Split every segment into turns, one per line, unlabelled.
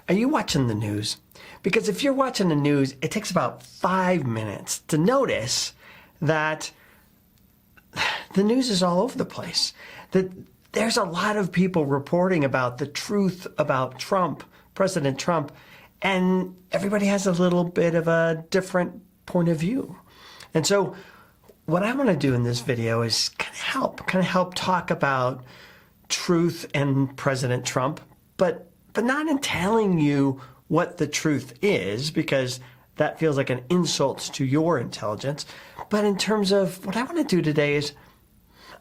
Are you watching the news? Because if you're watching the news, it takes about 5 minutes to notice that the news is all over the place. That there's a lot of people reporting about the truth about Trump, President Trump, and everybody has a little bit of a different point of view. And so what I want to do in this video is kind of help talk about truth and President Trump, but not in telling you what the truth is, because that feels like an insult to your intelligence. But in terms of what I want to do today is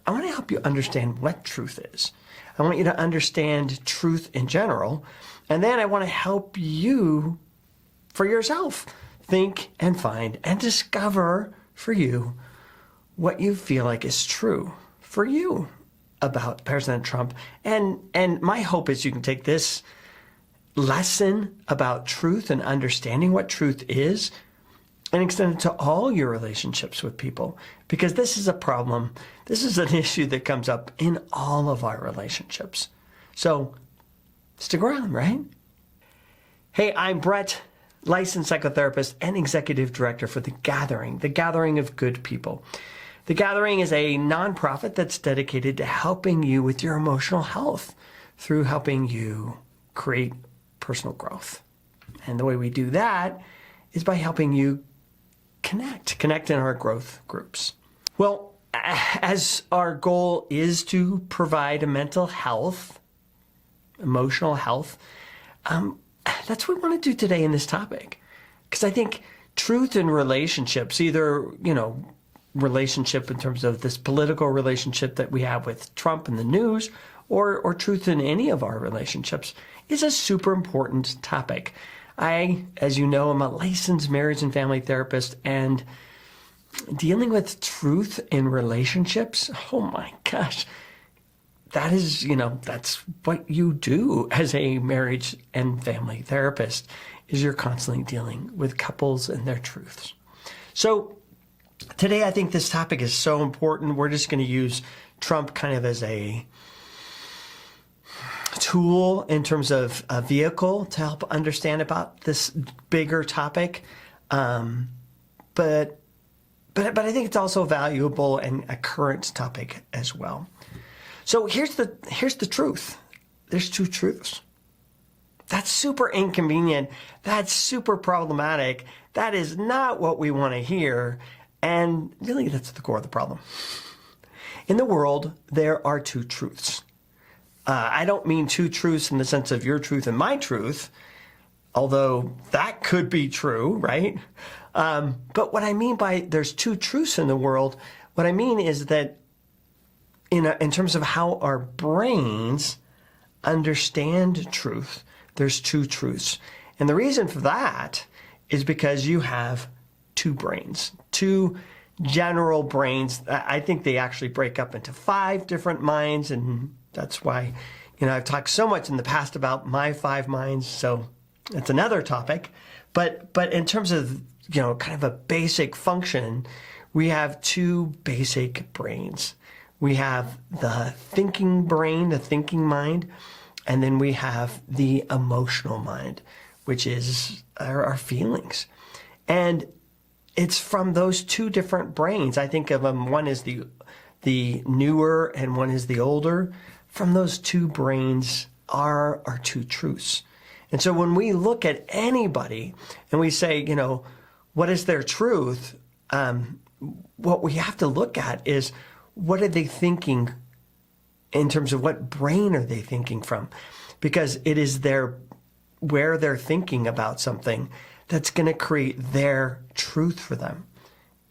I want to help you understand what truth is. I want you to understand truth in general. And then I want to help you for yourself think and find and discover for you what you feel like is true for you about President Trump. And my hope is you can take this lesson about truth and understanding what truth is and extend it to all your relationships with people, because this is a problem. This is an issue that comes up in all of our relationships. So stick around, right? Hey, I'm Brett, licensed psychotherapist and executive director for The Gathering of Good People. The Gathering is a nonprofit that's dedicated to helping you with your emotional health through helping you create personal growth. And the way we do that is by helping you connect in our growth groups. Well, as our goal is to provide a mental health, emotional health, that's what we want to do today in this topic. Because I think truth in relationships, either, relationship in terms of this political relationship that we have with Trump and the news, or truth in any of our relationships, is a super important topic. I, as you know, am a licensed marriage and family therapist, and dealing with truth in relationships, oh my gosh, that is, that's what you do as a marriage and family therapist, is you're constantly dealing with couples and their truths. So today, I think this topic is so important. We're just going to use Trump kind of as a tool in terms of a vehicle to help understand about this bigger topic. But I think it's also valuable and a current topic as well. So here's the truth. There's two truths. That's super inconvenient. That's super problematic. That is not what we want to hear. And really, that's the core of the problem. In the world, there are two truths. I don't mean two truths in the sense of your truth and my truth, although that could be true, right? But what I mean by there's two truths in the world, what I mean is that in terms of how our brains understand truth, there's two truths. And the reason for that is because you have two brains, two general brains. I think they actually break up into 5 different minds, and that's why, I've talked so much in the past about my 5 minds, so it's another topic. But in terms of, kind of a basic function, we have 2 basic brains. We have the thinking brain, the thinking mind, and then we have the emotional mind, which is our feelings. And it's from those 2 different brains. I think of them, one is the newer and one is the older. From those 2 brains are our 2 truths. And so when we look at anybody and we say, what is their truth? What we have to look at is, what are they thinking in terms of what brain are they thinking from? Because it is where they're thinking about something that's going to create their truth for them.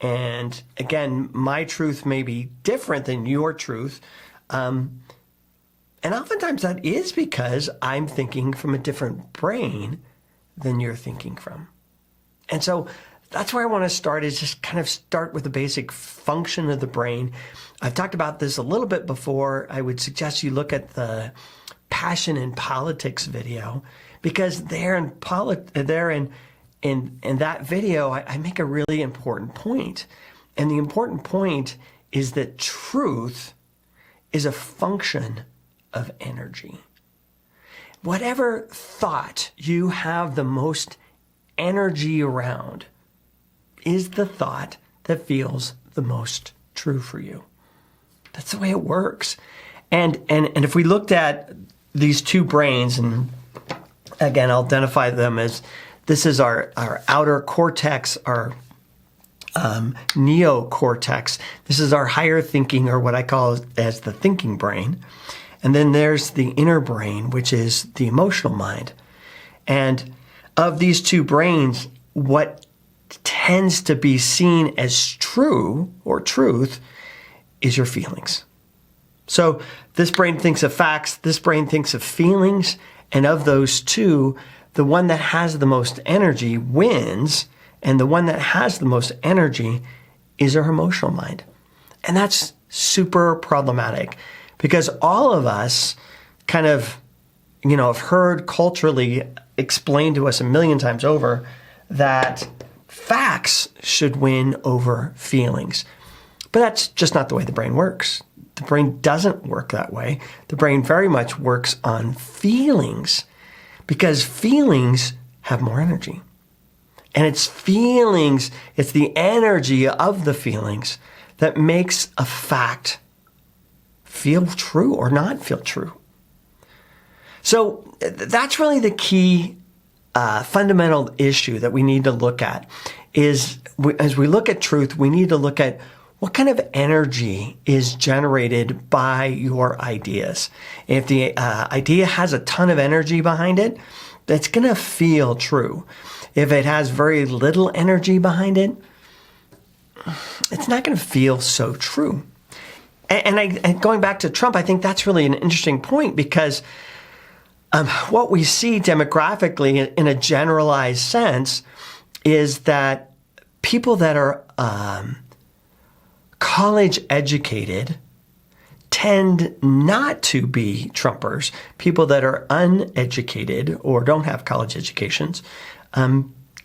And again, my truth may be different than your truth. And oftentimes that is because I'm thinking from a different brain than you're thinking from. And so that's where I want to start, is just kind of start with the basic function of the brain. I've talked about this a little bit before. I would suggest you look at the Passion in Politics video, because there in that video, I make a really important point. And the important point is that truth is a function of energy. whatever thought you have the most energy around is the thought that feels the most true for you. That's the way it works. And if we looked at these two brains, and again, I'll identify them as this is our outer cortex, our neocortex. This is our higher thinking, or what I call as the thinking brain. And then there's the inner brain, which is the emotional mind. And of these two brains, what tends to be seen as true or truth is your feelings. So this brain thinks of facts, this brain thinks of feelings, and of those two, the one that has the most energy wins, and the one that has the most energy is our emotional mind. And that's super problematic because all of us kind of, have heard culturally explained to us a million times over that facts should win over feelings. But that's just not the way the brain works. The brain doesn't work that way. The brain very much works on feelings because feelings have more energy. And it's feelings, it's the energy of the feelings that makes a fact feel true or not feel true. So that's really the key fundamental issue that we need to look at is as we look at truth, we need to look at what kind of energy is generated by your ideas. If the idea has a ton of energy behind it, that's going to feel true. If it has very little energy behind it, it's not going to feel so true. And going back to Trump, I think that's really an interesting point because what we see demographically in a generalized sense is that people that are college educated tend not to be Trumpers. People that are uneducated or don't have college educations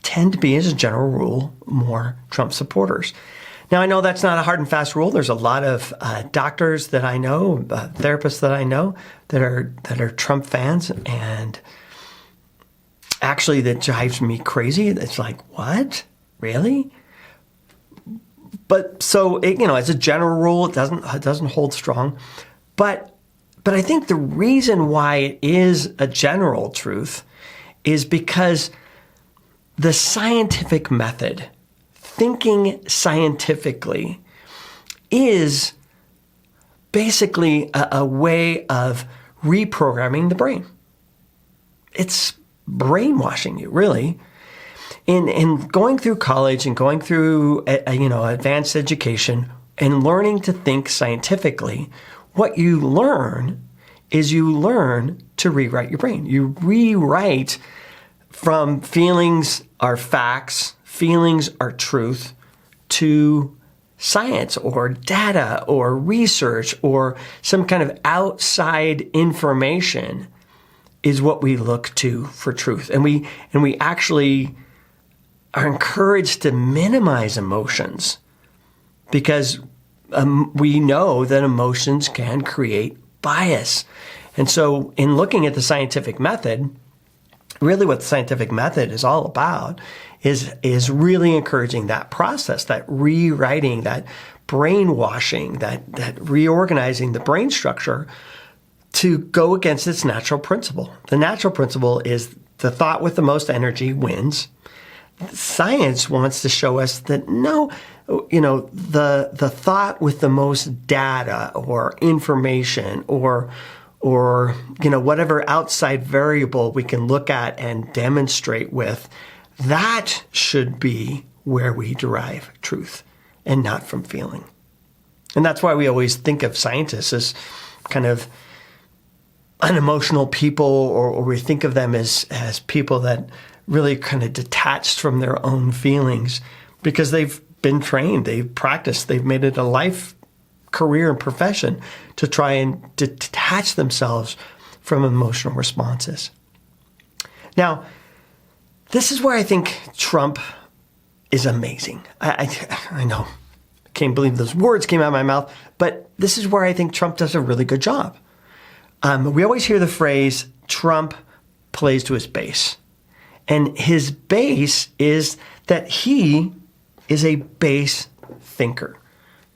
tend to be, as a general rule, more Trump supporters. Now, I know that's not a hard and fast rule. There's a lot of doctors that I know, therapists that I know that are Trump fans, and actually that drives me crazy. It's like, what? Really? But so, as a general rule, it doesn't hold strong. But I think the reason why it is a general truth is because the scientific method, thinking scientifically, is basically a way of reprogramming the brain. It's brainwashing you, really. In going through college and going through advanced education and learning to think scientifically, what you learn is you learn to rewrite your brain. You rewrite from feelings are facts, feelings are truth, to science or data or research or some kind of outside information is what we look to for truth. And we actually are encouraged to minimize emotions because we know that emotions can create bias. And so in looking at the scientific method, really what the scientific method is all about is really encouraging that process, that rewriting, that brainwashing, that reorganizing the brain structure to go against its natural principle. The natural principle is the thought with the most energy wins. Science wants to show us that no, the thought with the most data or information or whatever outside variable we can look at and demonstrate with, that should be where we derive truth and not from feeling. And that's why we always think of scientists as kind of unemotional people, or we think of them as people that really kind of detached from their own feelings because they've been trained, they've practiced, they've made it a life, career, and profession to try and detach themselves from emotional responses. Now, this is where I think Trump is amazing. I know, I can't believe those words came out of my mouth, but this is where I think Trump does a really good job. We always hear the phrase, Trump plays to his base. And his base is that he is a base thinker.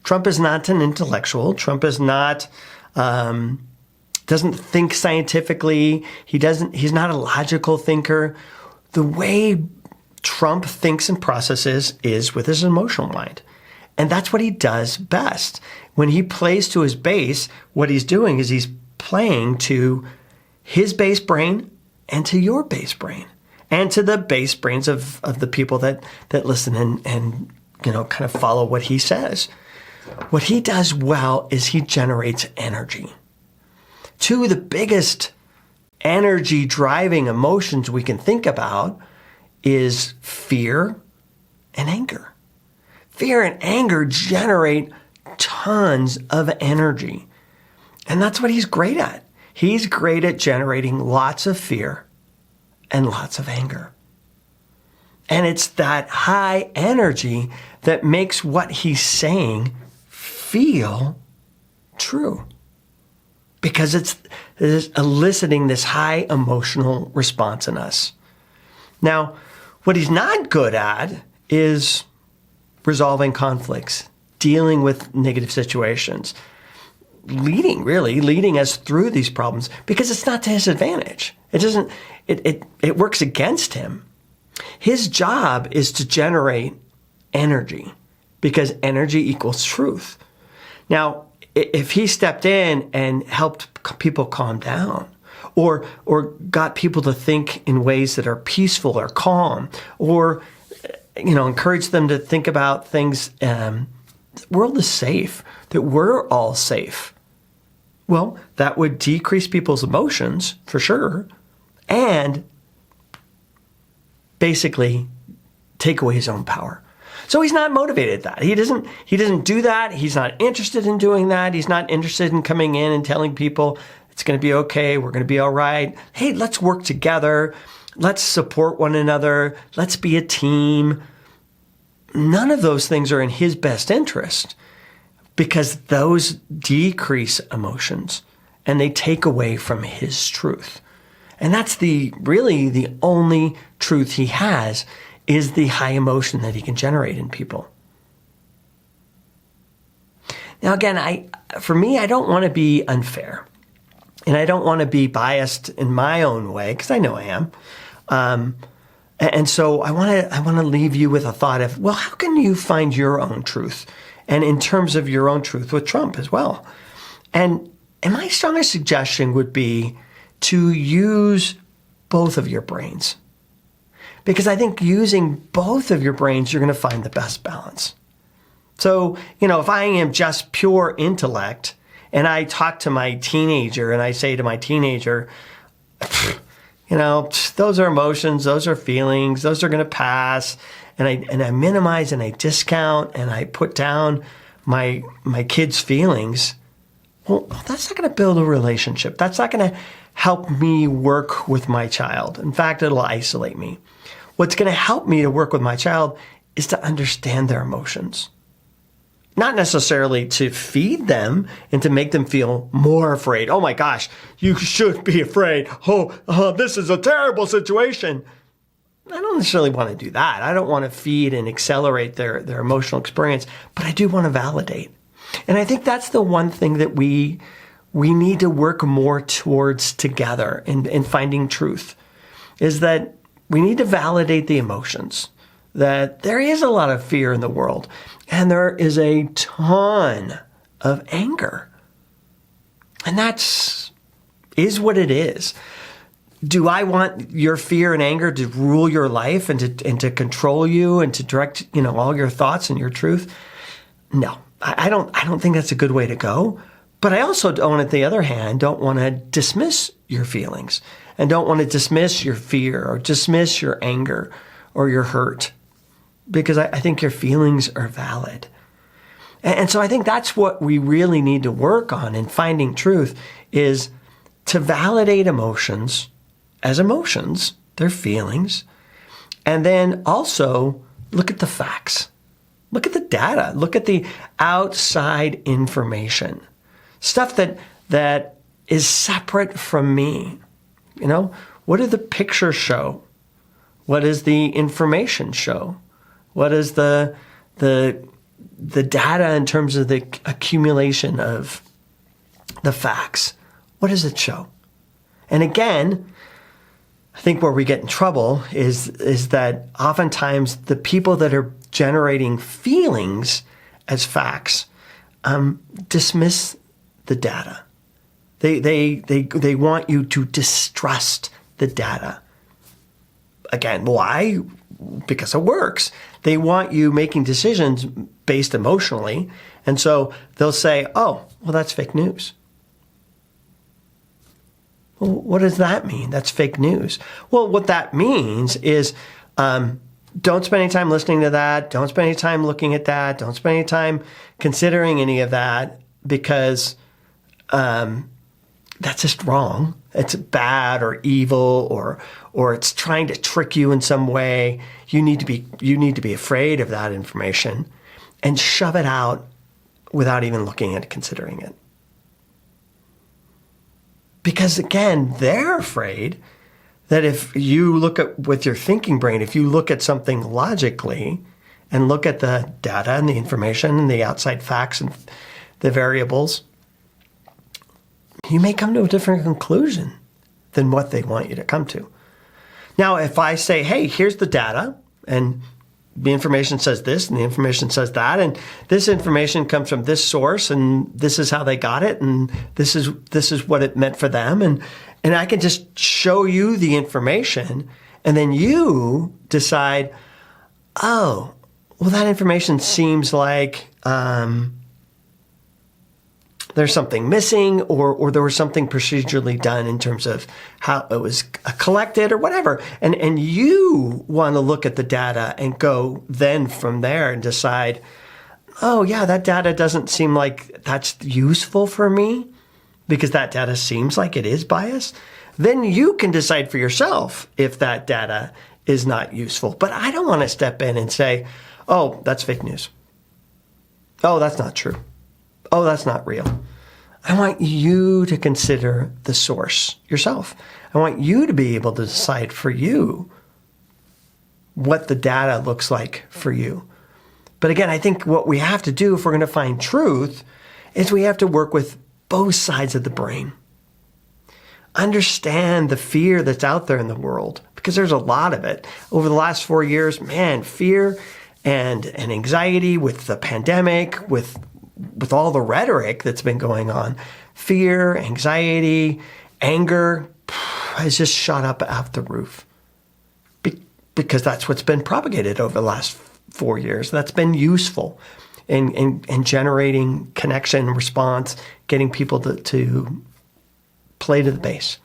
Trump is not an intellectual. Trump is not, doesn't think scientifically. He's not a logical thinker. The way Trump thinks and processes is with his emotional mind. And that's what he does best. When he plays to his base, what he's doing is he's playing to his base brain and to your base brain and to the base brains of the people that listen and kind of follow what he says. What he does well is he generates energy. Two of the biggest energy driving emotions we can think about is fear and anger. Fear and anger generate tons of energy. And that's what he's great at. He's great at generating lots of fear and lots of anger. And it's that high energy that makes what he's saying feel true. Because it's eliciting this high emotional response in us. Now, what he's not good at is resolving conflicts, dealing with negative situations, leading us through these problems, because it's not to his advantage. It works against him. His job is to generate energy, because energy equals truth. Now, if he stepped in and helped people calm down, or got people to think in ways that are peaceful or calm, or encourage them to think about things, the world is safe, that we're all safe. Well, that would decrease people's emotions for sure, and basically take away his own power. So he's not motivated at that. He doesn't do that. He's not interested in doing that. He's not interested in coming in and telling people it's going to be okay. We're going to be all right. Hey, let's work together. Let's support one another. Let's be a team. None of those things are in his best interest, because those decrease emotions and they take away from his truth. And that's really the only truth he has, is the high emotion that he can generate in people. Now, again, for me, I don't want to be unfair, and I don't want to be biased in my own way, because I know I am. And so I want to leave you with a thought of, well, how can you find your own truth? And in terms of your own truth with Trump as well. And my strongest suggestion would be to use both of your brains. Because I think using both of your brains, you're going to find the best balance. So, if I am just pure intellect and I talk to my teenager and I say to my teenager, those are emotions, those are feelings, those are going to pass. And I minimize and I discount and I put down my kids' feelings. Well, that's not going to build a relationship. That's not going to help me work with my child. In fact, it'll isolate me. What's going to help me to work with my child is to understand their emotions. Not necessarily to feed them and to make them feel more afraid. Oh my gosh, you should be afraid. Oh, this is a terrible situation. I don't necessarily want to do that. I don't want to feed and accelerate their emotional experience, but I do want to validate. And I think that's the one thing that we need to work more towards together in finding truth, is that we need to validate the emotions, that there is a lot of fear in the world, and there is a ton of anger. And is what it is. Do I want your fear and anger to rule your life and to control you and to direct, all your thoughts and your truth? No, I don't think that's a good way to go. But I also don't, on the other hand, don't want to dismiss your feelings and don't want to dismiss your fear or dismiss your anger or your hurt, because I think your feelings are valid. And so I think that's what we really need to work on in finding truth, is to validate emotions as emotions, their feelings, and then also look at the facts. Look at the data. Look at the outside information. Stuff that is separate from me. What do the pictures show? What does the information show? What is the data in terms of the accumulation of the facts? What does it show? And again, I think where we get in trouble is that oftentimes the people that are generating feelings as facts dismiss the data. They want you to distrust the data. Again, why? Because it works. They want you making decisions based emotionally. And so they'll say, oh, well, that's fake news. Well, what does that mean? That's fake news. Well, what that means is don't spend any time listening to that. Don't spend any time looking at that. Don't spend any time considering any of that, because that's just wrong. It's bad or evil, or it's trying to trick you in some way. You need to be afraid of that information and shove it out without even looking at it, considering it. Because again, they're afraid that if you look at with your thinking brain, if you look at something logically and look at the data and the information and the outside facts and the variables, you may come to a different conclusion than what they want you to come to. Now, if I say, hey, here's the data, and the information says this, and the information says that, and this information comes from this source, and this is how they got it, and this is what it meant for them, and I can just show you the information, and then you decide, oh, well, that information seems like there's something missing, or there was something procedurally done in terms of how it was collected or whatever. And you want to look at the data and go then from there and decide, oh yeah, that data doesn't seem like that's useful for me because that data seems like it is biased. Then you can decide for yourself if that data is not useful. But I don't want to step in and say, oh, that's fake news. Oh, that's not true. Oh, that's not real. I want you to consider the source yourself. I want you to be able to decide for you what the data looks like for you. But again, I think what we have to do if we're going to find truth is we have to work with both sides of the brain. Understand the fear that's out there in the world, because there's a lot of it. Over the last 4 years, man, fear and anxiety with the pandemic, with all the rhetoric that's been going on, fear, anxiety, anger has just shot up out the roof because that's what's been propagated over the last 4 years. That's been useful in generating connection, response, getting people to play to the base.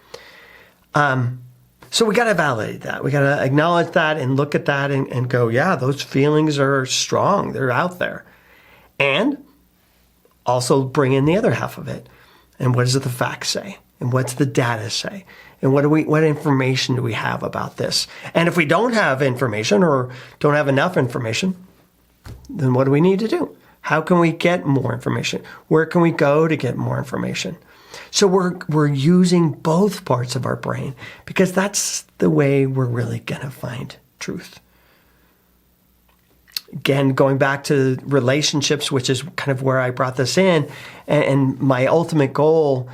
So we got to validate that. We got to acknowledge that and look at that and go, yeah, those feelings are strong. They're out there. And also bring in the other half of it. And what does the facts say? And what's the data say? And what information do we have about this? And if we don't have information or don't have enough information, then what do we need to do? How can we get more information? Where can we go to get more information? So we're using both parts of our brain because that's the way we're really going to find truth. Again, going back to relationships, which is kind of where I brought this in, and my ultimate goal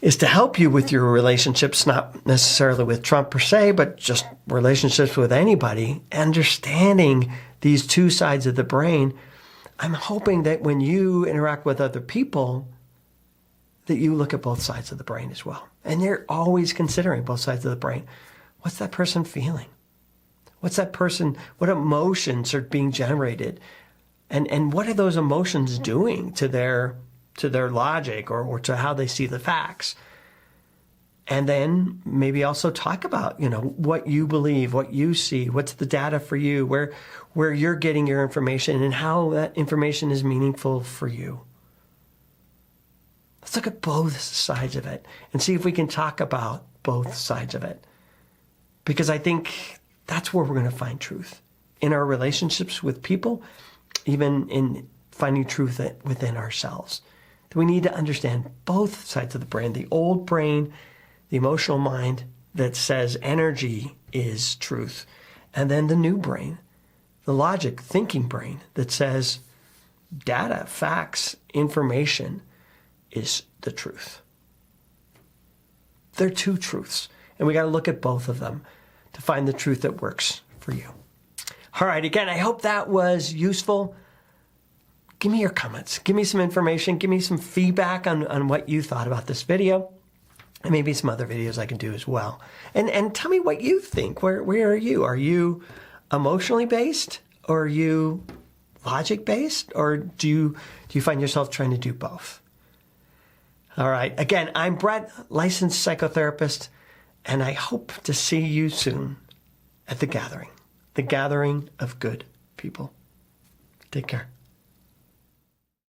is to help you with your relationships, not necessarily with Trump per se, but just relationships with anybody, understanding these two sides of the brain. I'm hoping that when you interact with other people, that you look at both sides of the brain as well. And you're always considering both sides of the brain. What's that person feeling? What's that person, what emotions are being generated? And what are those emotions doing to their logic or to how they see the facts? And then maybe also talk about, what you believe, what you see, what's the data for you, where you're getting your information and how that information is meaningful for you. Let's look at both sides of it and see if we can talk about both sides of it. Because I think that's where we're going to find truth. In our relationships with people, even in finding truth within ourselves. We need to understand both sides of the brain, the old brain, the emotional mind, that says energy is truth. And then the new brain, the logic, thinking brain that says data, facts, information is the truth. They're two truths. And we got to look at both of them to find the truth that works for you. All right, again, I hope that was useful. Give me your comments. Give me some information. Give me some feedback on what you thought about this video. And maybe some other videos I can do as well. And tell me what you think. Where are you? Are you emotionally based? Or are you logic based? Or do you find yourself trying to do both? All right. Again, I'm Brett, licensed psychotherapist, and I hope to see you soon at the gathering of good people. Take care.